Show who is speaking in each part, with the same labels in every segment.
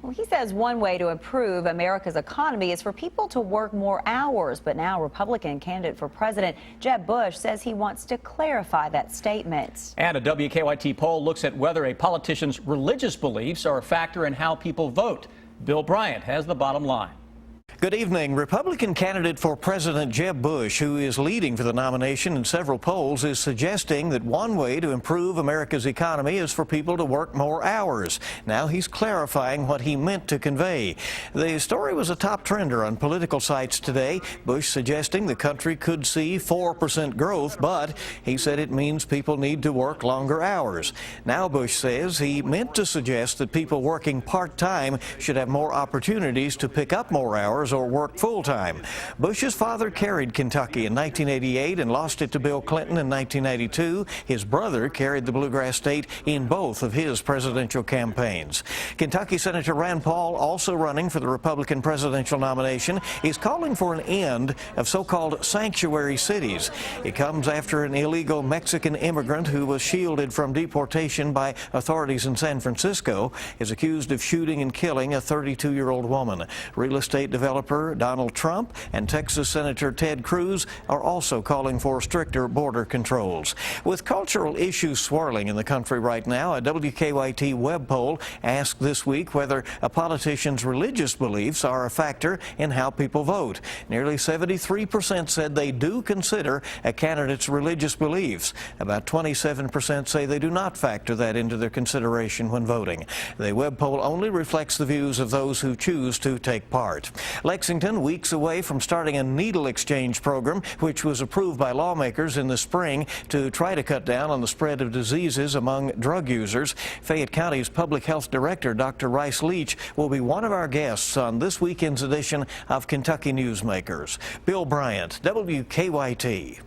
Speaker 1: Well, he says one way to improve America's economy is for people to work more hours. But now Republican candidate for president Jeb Bush says he wants to clarify that statement.
Speaker 2: And a WKYT poll looks at whether a politician's religious beliefs are a factor in how people vote. Bill Bryant has the bottom line.
Speaker 3: Good evening. Republican candidate for President Jeb Bush, who is leading for the nomination in several polls, is suggesting that one way to improve America's economy is for people to work more hours. Now he's clarifying what he meant to convey. The story was a top trender on political sites today. Bush suggesting the country could see 4% growth, but he said it means people need to work longer hours. Now Bush says he meant to suggest that people working part-time should have more opportunities to pick up more hours or work full-time. Bush's father carried Kentucky in 1988 and lost it to Bill Clinton in 1992. His brother carried the Bluegrass state in both of his presidential campaigns. Kentucky Senator Rand Paul, also running for the Republican presidential nomination, is calling for an end of so-called sanctuary cities. It comes after an illegal Mexican immigrant who was shielded from deportation by authorities in San Francisco is accused of shooting and killing a 32-year-old woman. Real estate developer Donald Trump and Texas Senator Ted Cruz are also calling for stricter border controls. With cultural issues swirling in the country right now, a WKYT web poll asked this week whether a politician's religious beliefs are a factor in how people vote. Nearly 73% said they do consider a candidate's religious beliefs. About 27% say they do not factor that into their consideration when voting. The web poll only reflects the views of those who choose to take part. Lexington, weeks away from starting a needle exchange program, which was approved by lawmakers in the spring to try to cut down on the spread of diseases among drug users. Fayette County's public health director, Dr. Rice Leach, will be one of our guests on this weekend's edition of Kentucky Newsmakers. Bill Bryant, WKYT.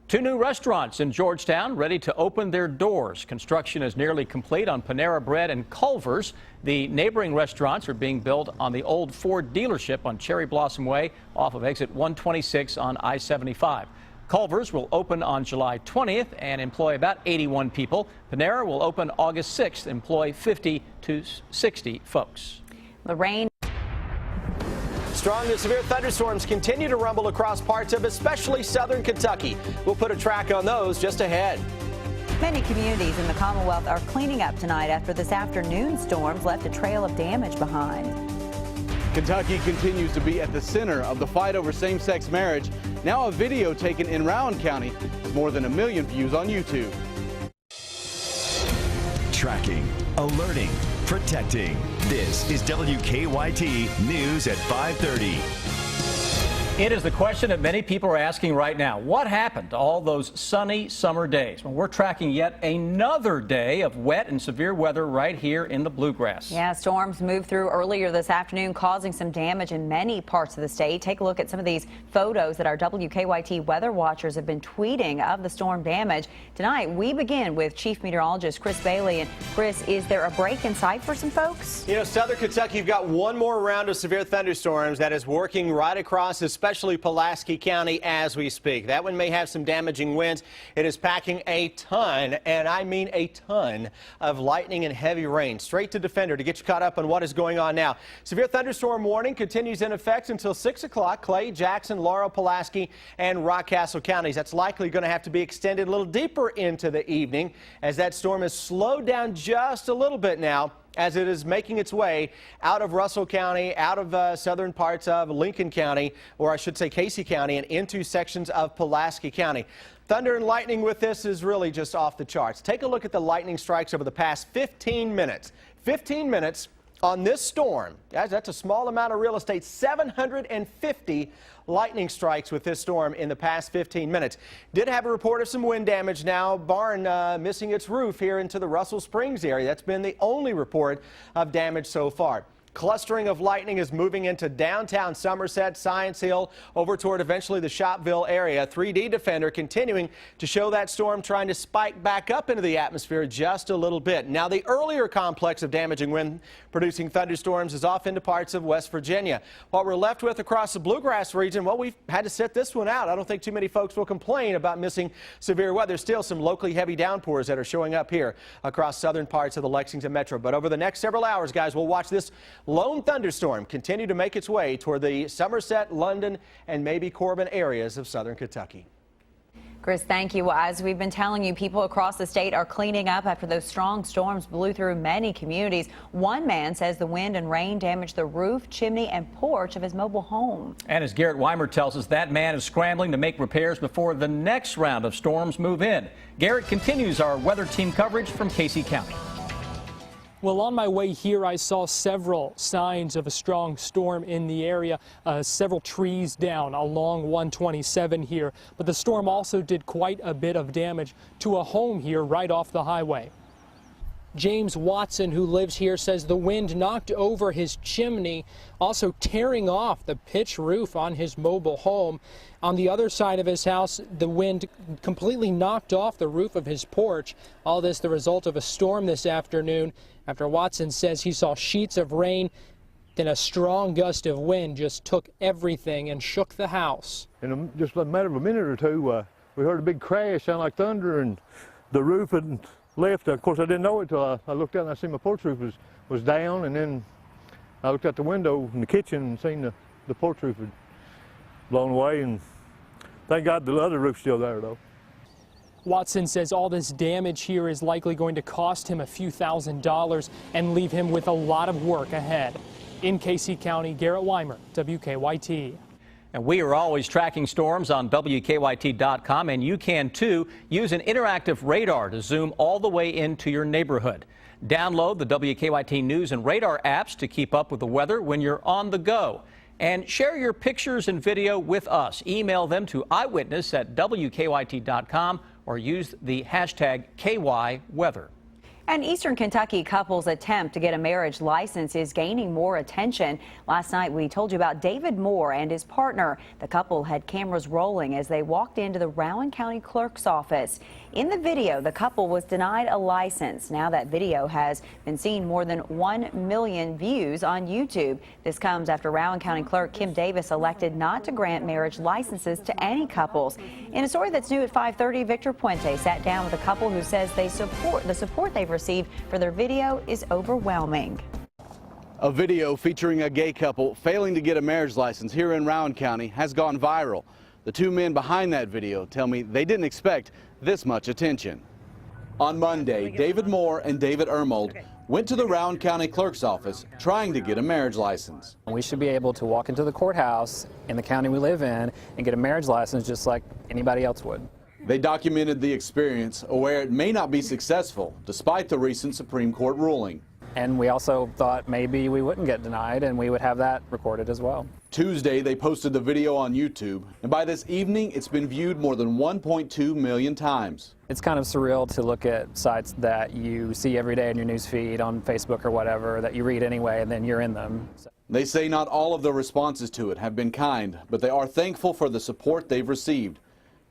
Speaker 2: 2 new restaurants in Georgetown ready to open their doors. Construction is nearly complete on Panera Bread and Culver's. The neighboring restaurants are being built on the old Ford dealership on Cherry Blossom Way off of exit 126 on I-75. Culver's will open on July 20th and employ about 81 people. Panera will open August 6th, employ 50 to 60 folks.
Speaker 1: The rain.
Speaker 4: Strong to severe thunderstorms continue to rumble across parts of especially southern Kentucky. We'll put a track on those just ahead.
Speaker 1: Many communities in the Commonwealth are cleaning up tonight after this afternoon storms left a trail of damage behind.
Speaker 5: Kentucky continues to be at the center of the fight over same-sex marriage. Now a video taken in Rowan County has more than 1 million views on YouTube.
Speaker 6: Tracking, alerting, protecting. This is WKYT News at 5:30.
Speaker 2: It is the question that many people are asking right now. What happened to all those sunny summer days? Well, we're tracking yet another day of wet and severe weather right here in the Bluegrass.
Speaker 1: Yeah, storms moved through earlier this afternoon, causing some damage in many parts of the state. Take a look at some of these photos that our WKYT weather watchers have been tweeting of the storm damage. Tonight, we begin with Chief Meteorologist Chris Bailey. And Chris, is there a break in sight for some folks?
Speaker 4: You know, southern Kentucky, you've got one more round of severe thunderstorms that is working right across, especially Pulaski County as we speak. That one may have some damaging winds. It is packing a ton, and I mean a ton, of lightning and heavy rain. Straight to Defender to get you caught up on what is going on now. Severe thunderstorm warning continues in effect until 6 o'clock. Clay, Jackson, Laurel, Pulaski, and Rockcastle counties. That's likely going to have to be extended a little deeper into the evening as that storm has slowed down just a little bit now, as it is making its way out of Russell County, out of southern parts of Lincoln County, or I should say Casey County, and into sections of Pulaski County. Thunder and lightning with this is really just off the charts. Take a look at the lightning strikes over the past 15 minutes. 15 minutes on this storm. Guys, that's a small amount of real estate. 750 lightning strikes with this storm in the past 15 minutes. Did have a report of some wind damage now. Barn missing its roof here into the Russell Springs area. That's been the only report of damage so far. clustering of lightning is moving into downtown Somerset, Science Hill, over toward eventually the Shopville area. 3D Defender continuing to show that storm trying to spike back up into the atmosphere just a little bit. Now, the earlier complex of damaging wind producing thunderstorms is off into parts of West Virginia. What we're left with across the Bluegrass region, well, we've had to sit this one out. I don't think too many folks will complain about missing severe weather. Still some locally heavy downpours that are showing up here across southern parts of the Lexington metro. But over the next several hours, guys, we'll watch this lone thunderstorm continue to make its way toward the Somerset, London, and maybe Corbin areas of southern Kentucky.
Speaker 1: Chris, thank you. Well, as we've been telling you, people across the state are cleaning up after those strong storms blew through many communities. One man says the wind and rain damaged the roof, chimney, and porch of his mobile home.
Speaker 2: And as Garrett Weimer tells us, that man is scrambling to make repairs before the next round of storms move in. Garrett continues our weather team coverage from Casey County.
Speaker 7: Well, on my way here, I saw several signs of a strong storm in the area, several trees down along 127 here. But the storm also did quite a bit of damage to a home here right off the highway. James Watson, who lives here, says the wind knocked over his chimney, also tearing off the pitch roof on his mobile home. On the other side of his house, the wind completely knocked off the roof of his porch. All this the result of a storm this afternoon, after Watson says he saw sheets of rain, then a strong gust of wind just took everything and shook the house.
Speaker 8: In just a matter of a minute or two, we heard a big crash, sound like thunder, and the roof had left. Of course, I didn't know it till I looked out and I seen my porch roof was down, and then I looked out the window in the kitchen and seen the porch roof had blown away, and thank God the other roof's still there, though.
Speaker 7: Watson says all this damage here is likely going to cost him a few $1,000s and leave him with a lot of work ahead. In Casey County, Garrett Weimer, WKYT.
Speaker 2: And we are always tracking storms on WKYT.com, and you can too. Use an interactive radar to zoom all the way into your neighborhood. Download the WKYT News and Radar apps to keep up with the weather when you're on the go. And share your pictures and video with us. Email them to eyewitness@WKYT.com or use the hashtag KYWeather.
Speaker 1: An Eastern Kentucky couple's attempt to get a marriage license is gaining more attention. Last night, we told you about David Moore and his partner. The couple had cameras rolling as they walked into the Rowan County clerk's office. In the video, the couple was denied a license. Now that video has been seen more than 1 million views on YouTube. This comes after Rowan County Clerk Kim Davis elected not to grant marriage licenses to any couples. In a story that's new at 5:30, Victor Puente sat down with a couple who says the support they've received for their video is overwhelming.
Speaker 5: A video featuring a gay couple failing to get a marriage license here in Rowan County has gone viral. The two men behind that video tell me they didn't expect this much attention. On Monday, David Moore and David Ermold went to the Rowan County Clerk's office trying to get a marriage license.
Speaker 9: We should be able to walk into the courthouse in the county we live in and get a marriage license just like anybody else would.
Speaker 5: They documented the experience, aware it may not be successful despite the recent Supreme Court ruling.
Speaker 9: And we also thought maybe we wouldn't get denied and we would have that recorded as well.
Speaker 5: Tuesday, they posted the video on YouTube, and by this evening, it's been viewed more than 1.2 million times.
Speaker 9: It's kind of surreal to look at sites that you see every day in your news feed on Facebook or whatever that you read anyway, and then you're in them.
Speaker 5: They say not all of the responses to it have been kind, but they are thankful for the support they've received.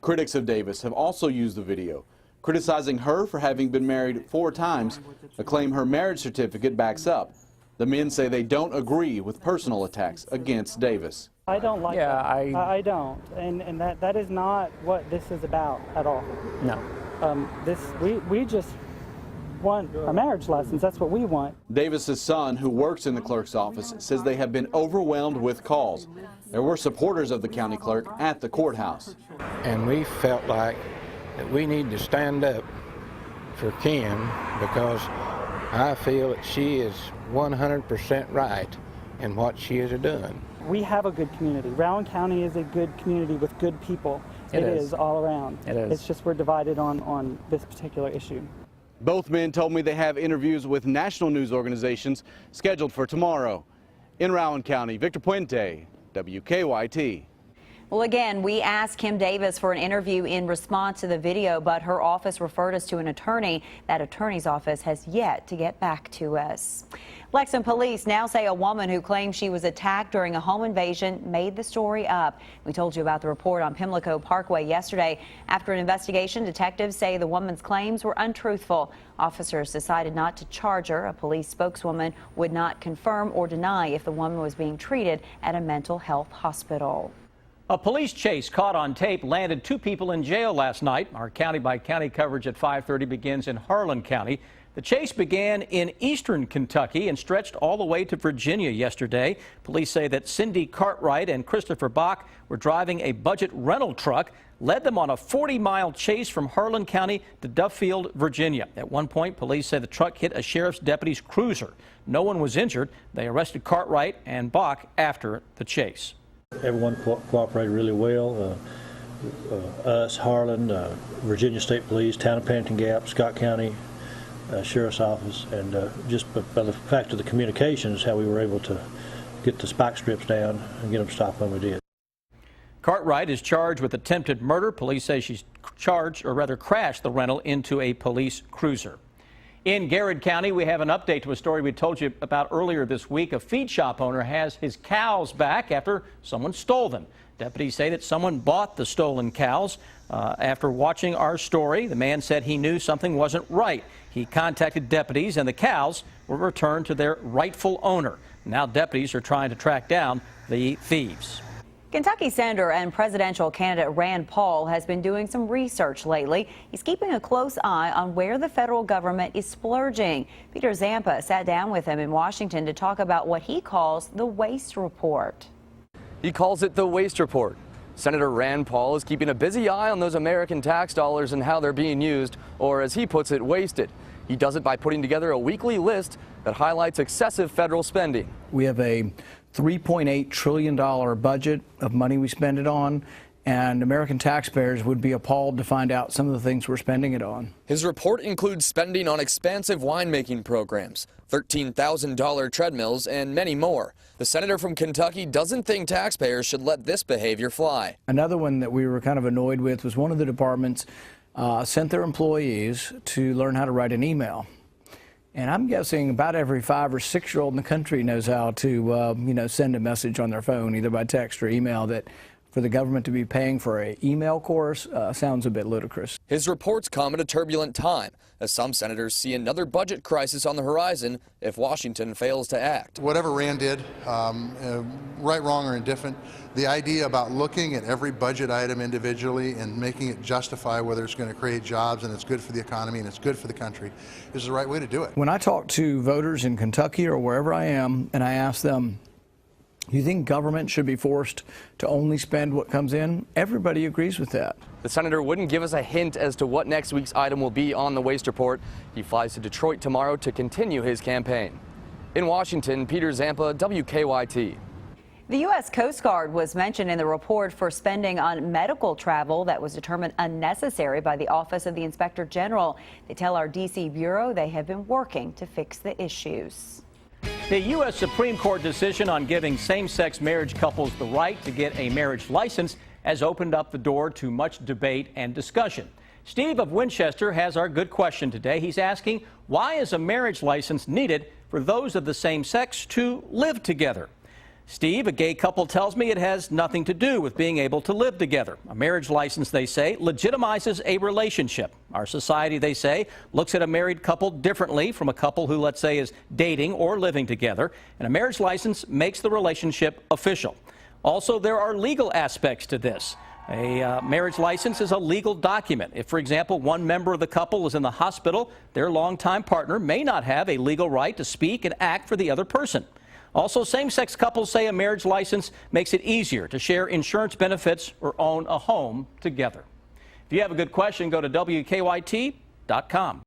Speaker 5: Critics of Davis have also used the video, criticizing her for having been married 4 times, a claim her marriage certificate backs up. The men say they don't agree with personal attacks against Davis.
Speaker 10: I don't like that. I don't. And that is not what this is about at all.
Speaker 9: No.
Speaker 10: We just want a marriage license. That's what we want.
Speaker 5: Davis's son, who works in the clerk's office, says they have been overwhelmed with calls. There were supporters of the county clerk at the courthouse.
Speaker 11: And we felt like that we need to stand up for Kim because I feel that she is 100% right in what she is doing.
Speaker 10: We have a good community. Rowan County is a good community with good people. It is all around.
Speaker 9: It is.
Speaker 10: It's just we're divided on this particular issue.
Speaker 5: Both men told me they have interviews with national news organizations scheduled for tomorrow. In Rowan County, Victor Puente, WKYT.
Speaker 1: Well, again, we asked Kim Davis for an interview in response to the video, but her office referred us to an attorney. That attorney's office has yet to get back to us. Lexington police now say a woman who claims she was attacked during a home invasion made the story up. We told you about the report on Pimlico Parkway yesterday. After an investigation, detectives say the woman's claims were untruthful. Officers decided not to charge her. A police spokeswoman would not confirm or deny if the woman was being treated at a mental health hospital.
Speaker 2: A police chase caught on tape landed 2 people in jail last night. Our county-by-county coverage at 5:30 begins in Harlan County. The chase began in eastern Kentucky and stretched all the way to Virginia yesterday. Police say that Cindy Cartwright and Christopher Bach were driving a budget rental truck, led them on a 40-mile chase from Harlan County to Duffield, Virginia. At one point, police say the truck hit a sheriff's deputy's cruiser. No one was injured. They arrested Cartwright and Bach after the chase.
Speaker 12: Everyone cooperated really well. Us, Harlan, Virginia State Police, Town of Pennington Gap, Scott County Sheriff's Office, and just by the fact of the communications, how we were able to get the spike strips down and get them stopped when we did.
Speaker 2: Cartwright is charged with attempted murder. Police say she's crashed the rental into a police cruiser. In Garrett County, we have an update to a story we told you about earlier this week. A feed shop owner has his cows back after someone stole them. Deputies say that someone bought the stolen cows. After watching our story, the man said he knew something wasn't right. He contacted deputies and the cows were returned to their rightful owner. Now deputies are trying to track down the thieves.
Speaker 1: Kentucky Senator and presidential candidate Rand Paul has been doing some research lately. He's keeping a close eye on where the federal government is splurging. Peter Zampa sat down with him in Washington to talk about what he calls the waste report.
Speaker 13: He calls it the waste report. Senator Rand Paul is keeping a busy eye on those American tax dollars and how they're being used, or as he puts it, wasted. He does it by putting together a weekly list that highlights excessive federal spending.
Speaker 14: We have a $3.8 trillion budget of money we spend it on, and American taxpayers would be appalled to find out some of the things we're spending it on.
Speaker 13: His report includes spending on expansive winemaking programs, $13,000 treadmills, and many more. The senator from Kentucky doesn't think taxpayers should let this behavior fly.
Speaker 14: Another one that we were kind of annoyed with was one of the departments sent their employees to learn how to write an email. And I'm guessing about every 5 or 6-year-old in the country knows how to, send a message on their phone, either by text or email. That for the government to be paying for an email course sounds a bit ludicrous.
Speaker 13: His reports come at a turbulent time, as some senators see another budget crisis on the horizon if Washington fails to act.
Speaker 15: Whatever Rand did, right, wrong, or indifferent, the idea about looking at every budget item individually and making it justify whether it's going to create jobs and it's good for the economy and it's good for the country is the right way to do it.
Speaker 14: When I talk to voters in Kentucky or wherever I am and I ask them, do you think government should be forced to only spend what comes in? Everybody agrees with that.
Speaker 13: The senator wouldn't give us a hint as to what next week's item will be on the waste report. He flies to Detroit tomorrow to continue his campaign. In Washington, Peter Zampa, WKYT.
Speaker 1: The U.S. Coast Guard was mentioned in the report for spending on medical travel that was determined unnecessary by the Office of the Inspector General. They tell our D.C. Bureau they have been working to fix the issues.
Speaker 2: The U.S. Supreme Court decision on giving same-sex marriage couples the right to get a marriage license has opened up the door to much debate and discussion. Steve of Winchester has our good question today. He's asking, why is a marriage license needed for those of the same sex to live together? Steve, a gay couple tells me it has nothing to do with being able to live together. A marriage license, they say, legitimizes a relationship. Our society, they say, looks at a married couple differently from a couple who, let's say, is dating or living together. And a marriage license makes the relationship official. Also, there are legal aspects to this. A marriage license is a legal document. If, for example, one member of the couple is in the hospital, their longtime partner may not have a legal right to speak and act for the other person. Also, same-sex couples say a marriage license makes it easier to share insurance benefits or own a home together. If you have a good question, go to WKYT.com.